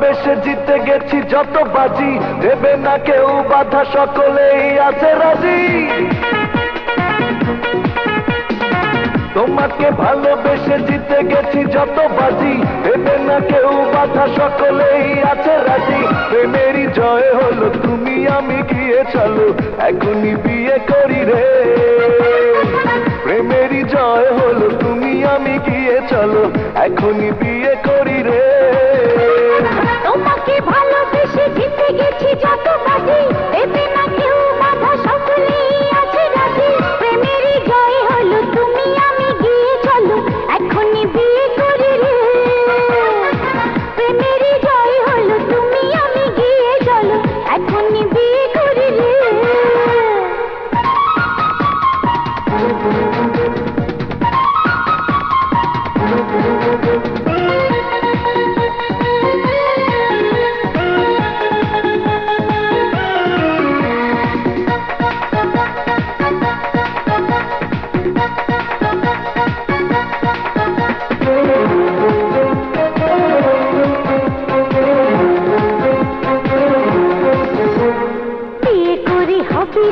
ভালোবেসে জিতে গেছি যত বাজি, দেবে না কেউ বাধা, সকলেই আছে রাজি। তোমাকে ভালোবেসে জিতে গেছি যত বাজি, দেবে না কেউ বাধা, সকলেই আছে রাজি। প্রেমেরই জয় হলো, তুমি আমি গিয়ে চলো এখনই বিয়ে করি রে। প্রেমেরই জয় হলো, তুমি আমি গিয়ে চলো এখনই বিয়ে করি রে। তোমাকে ভালোবেসে জিতে গেছি যত বাজি, দেবে না কেউ বাধা, সকলেই আছে রাজি। প্রেমেরই জয় হলো, তুমি আমি গিয়ে চলো এখনই বিয়ে করি রে। প্রেমেরই জয় হলো, তুমি আমি গিয়ে চলো এখনই বিয়ে করি রে।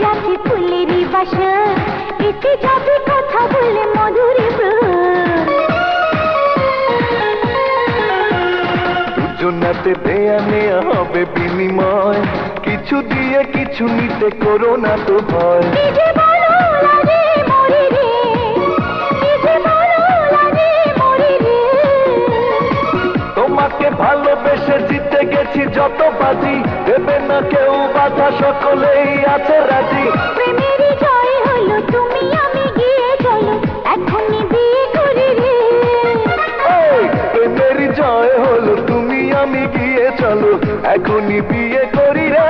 রাতে ফুলেরই বাসা, এতে যাবে কথা বলে মধুরে দুজনাতে দেয়া নেয়া হবে বিনিময়, কিছু দিয়ে কিছু নিতে করো না তো ভয়। তোমাকে ভালোবেসে জিতে গেছি যত বাজি, দেবে না কেউ বাধা, সকলেই আছে রাজি। প্রেমেরই জয় হলো, তুমি আমি গিয়ে চলো এখনই বিয়ে করি রে। প্রেমেরই জয় হলো, তুমি আমি গিয়ে চলো এখনই বিয়ে করি রে।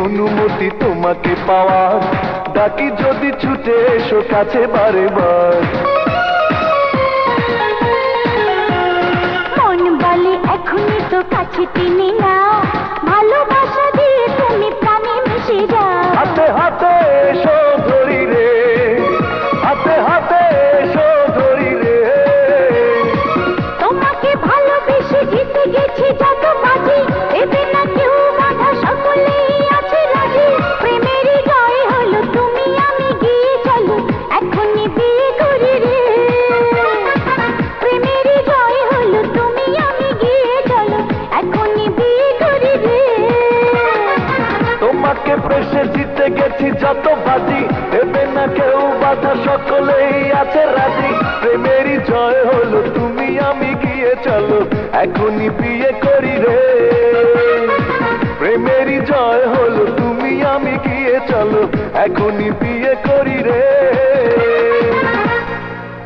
অনুমতি তোমাকে পাওয়ার, ডাকি যদি ছুটে এসো কাছে বারে বার। মন বলে এখনই তো কাছে টেনে নাও, ভালোবাসা দিয়ে তুমি প্রাণে মিশে যাও। হাতে হাতে এসো ধরি রে, হাতে হাতে এসো ধরি রে। তোমাকে ভালোবেসে জিতে গেছি যত বাজি, দেবে না কেউ বাধা, সকলেই আছে রাজি। প্রেমেরই জয় হলো, তুমি আমি গিয়ে চলো এখনই বিয়ে করি রে। প্রেমেরই জয় হলো, তুমি আমি গিয়ে চলো এখনই বিয়ে করি রে। তোমাকে বেসে জিতে গেছি যত বাজি, দেবে না কেউ বাধা, সকলেই আছে রাজি। প্রেমেরই জয় হলো, তুমি আমি গিয়ে চলো এখনই বিয়ে করি রে। প্রেমেরই জয় হলো, তুমি আমি গিয়ে চলো এখনই বিয়ে করি রে।